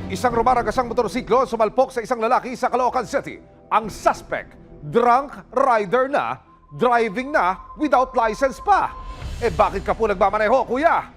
Isang rumaragasang motorsiklo sumalpok sa isang lalaki sa Caloocan City. Ang suspect, drunk rider na, driving na without license pa. Bakit ka po nagmamaneho, kuya?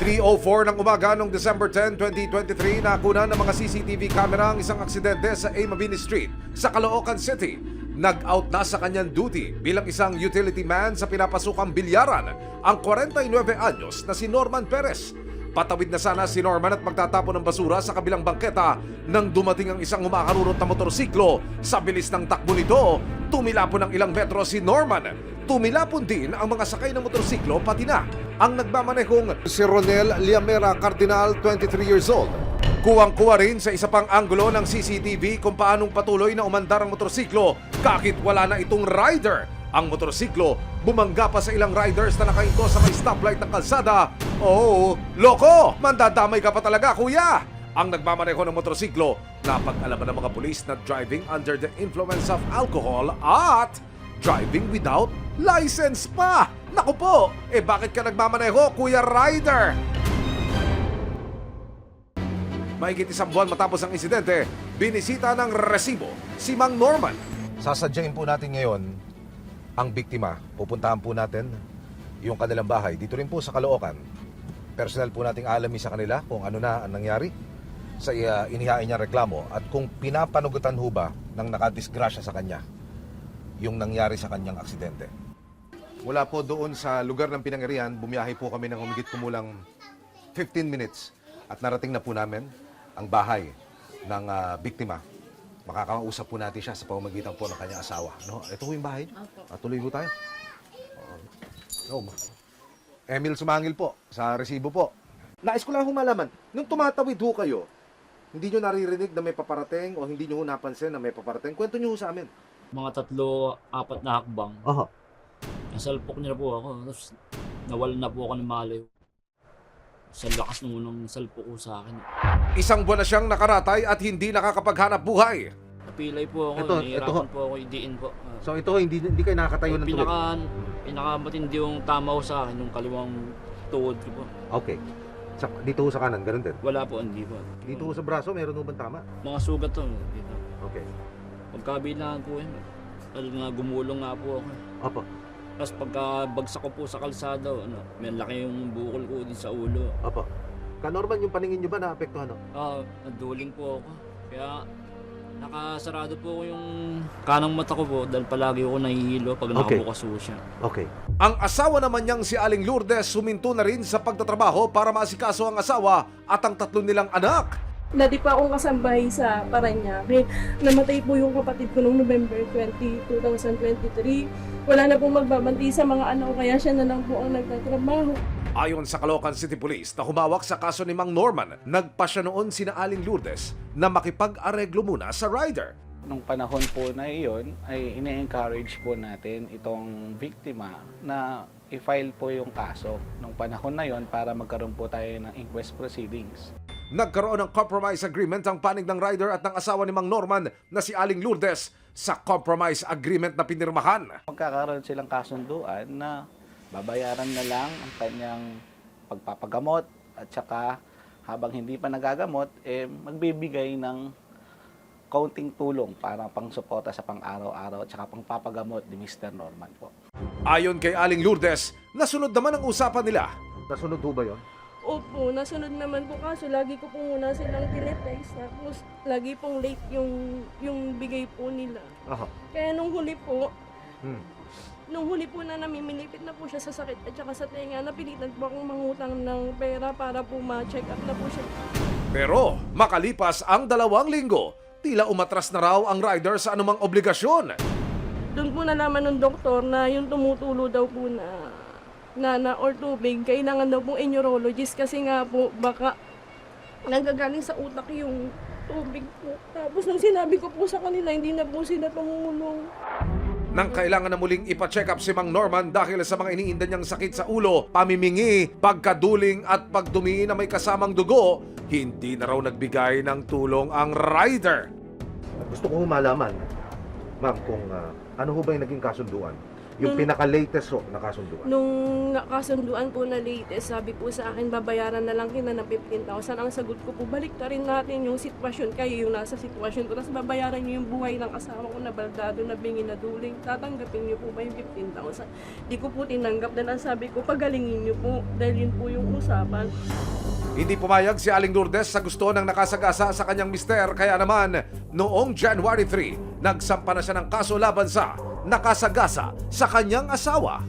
3:04 ng umaga noong December 10, 2023, nakunan ng mga CCTV camera ang isang aksidente sa A. Mabini Street sa Caloocan City. Nag-out na sa kanyang duty bilang isang utility man sa pinapasukang bilyaran ang 49 anyos na si Norman Perez. Patawid na sana si Norman at magtatapon ng basura sa kabilang bangketa nang dumating ang isang humakarurot na motorsiklo. Sa bilis ng takbo nito, tumilapon ng ilang metro si Norman. Tumilapon din ang mga sakay ng motorsiklo pati na ang nagmamanehong si Ronel Liamera Cardinal, 23 years old. Kuwang-kuwa rin sa isa pang anggulo ng CCTV kung paanong patuloy na umandar ang motorsiklo kahit wala na itong rider. Ang motorsiklo bumangga pa sa ilang riders na nakahinto sa may stoplight ng kalsada. Oh, loko! Mandadamay ka pa talaga, kuya! Ang nagmamaneho ng motorsiklo, napag-alaman ng mga pulis na driving under the influence of alcohol at driving without license pa! Naku po! Bakit ka nagmamaneho, kuya rider? Mahigit isang buwan matapos ang insidente, binisita ng resibo si Mang Norman. Sasadyain po natin ngayon ang biktima. Pupuntahan po natin yung kanilang bahay. Dito rin po sa Caloocan. Personal po nating alami sa kanila kung ano na ang nangyari sa inihain niya reklamo at kung pinapanugutan ho ba ng nakadisgrasya sa kanya yung nangyari sa kanyang aksidente. Mula po doon sa lugar ng pinangyarihan, bumiyahe po kami ng humigit kumulang 15 minutes at narating na po namin ang bahay ng biktima. Makakausap po natin siya sa pamamagitan po ng kanyang asawa. No? Ito po yung bahay. Tuloy po tayo. Emil Sumangil po, sa resibo po. Nais ko lang humalaman, nung tumatawid ho kayo, hindi nyo naririnig na may paparating o hindi nyo ho napansin na may paparating? Kwento nyo ho sa amin. Mga 3-4 na hakbang. Aha. Nasalpok niya po ako. Tapos nawalan na po ako ng malay. Sa lakas nung unang salpok ko sa akin. Isang buwan na siyang nakaratay at hindi nakakapaghanap buhay. Napilay po ako. Ito. Nahihirapan po ako idiin po. So ito, hindi kayo nakakatayo ng tuloy? Pinakamatindi yung tama ko sa akin, yung kaliwang tuhod ko po. Okay. Dito ho sa kanan, ganun din? Wala po, hindi po. Dito ho sa braso, meron ho bang tama? Mga sugat to. Dito. Okay. Pagkabilangan po yun. Nga gumulong nga po ako. Opo. Tapos pagkabagsak ko po sa kalsada, may laki yung bukol ko din sa ulo. Opo. Ka-Norman, yung paningin nyo ba naapektuhan? Naduling po ako. Kaya nakasarado po ko yung kanang mata ko po dahil palagi ako nahihilo pag nakabukas po siya. Okay. Ang asawa naman niyang si Aling Lourdes suminto na rin sa pagtatrabaho para maasikaso ang asawa at ang 3 nilang anak. Dati pa akong kasambahay sa Parañaque. Namatay po yung kapatid ko noong November 20, 2023. Wala na pong magbabanti sa mga anak ko, kaya siya na lang po ang nagtatrabaho. Ayon sa Caloocan City Police na humawak sa kaso ni Mang Norman, nagpa siya noon sina Aling Lourdes na makipag-areglo muna sa rider. Nung panahon po na iyon, ay ine-encourage po natin itong biktima na i-file po yung kaso nung panahon na yon para magkaroon po tayo ng inquest proceedings. Nagkaroon ng compromise agreement ang panig ng rider at ng asawa ni Mang Norman na si Aling Lourdes sa compromise agreement na pinirmahan. Magkakaroon silang kasunduan na babayaran na lang ang kanyang pagpapagamot at saka habang hindi pa nagagamot, magbibigay ng kaunting tulong para pang-suporta sa pang-araw-araw at saka pang-papagamot ni Mr. Norman po. Ayon kay Aling Lourdes, nasunod naman ang usapan nila. Nasunod ho ba yun? Opo, nasunod naman po kaso lagi ko po muna silang tinetext. Tapos lagi pong late yung bigay po nila. Aha. Kaya nung huli po, na namimilipit na po siya sa sakit at saka sa tenga, napilitan po akong mangutang ng pera para po ma-check up na po siya. Pero makalipas ang 2 linggo, tila umatras na raw ang rider sa anumang obligasyon. Doon po nalaman ng doktor na yung tumutulo daw po na or tubig, kailangan daw pong neurologist kasi nga po baka nanggagaling sa utak yung tubig po. Tapos nung sinabi ko po sa kanila, hindi na po sila tumulong. Nang kailangan na muling ipa-check up si Mang Norman dahil sa mga iniinda niyang sakit sa ulo, pamimingi, pagkaduling at pagdumi na may kasamang dugo, hindi na raw nagbigay ng tulong ang rider. Gusto ko malaman, ma'am, kung ano ho ba yung naging kasunduan Yung Nung- pinaka-latest ho na kasunduan. Nung nakasunduan po na latest, sabi po sa akin, babayaran na lang kita ng 15,000. Ang sagot ko po, balik na rin natin yung sitwasyon. Kayo yung nasa sitwasyon ko. Tapos babayaran niyo yung buhay ng asawa ko na baldado, na bingi, na duling. Tatanggapin niyo po ba yung 15,000? Di ko po tinanggap. Dahil ang sabi ko, pagalingin niyo po. Dahil yun po yung usapan. Hindi pumayag si Aling Lourdes sa gusto ng nakasagasa sa kanyang mister, kaya naman noong January 3, nagsampa na siya ng kaso laban sa nakasagasa sa kanyang asawa.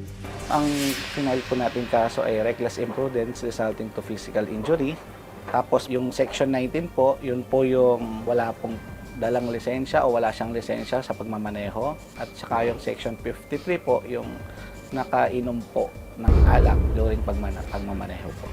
Ang final po natin kaso ay reckless imprudence resulting to physical injury. Tapos yung section 19 po, yun po yung wala pong dalang lisensya o wala siyang lisensya sa pagmamaneho. At saka yung section 53 po, yung nakainom po ng alak during pagmamaneho po.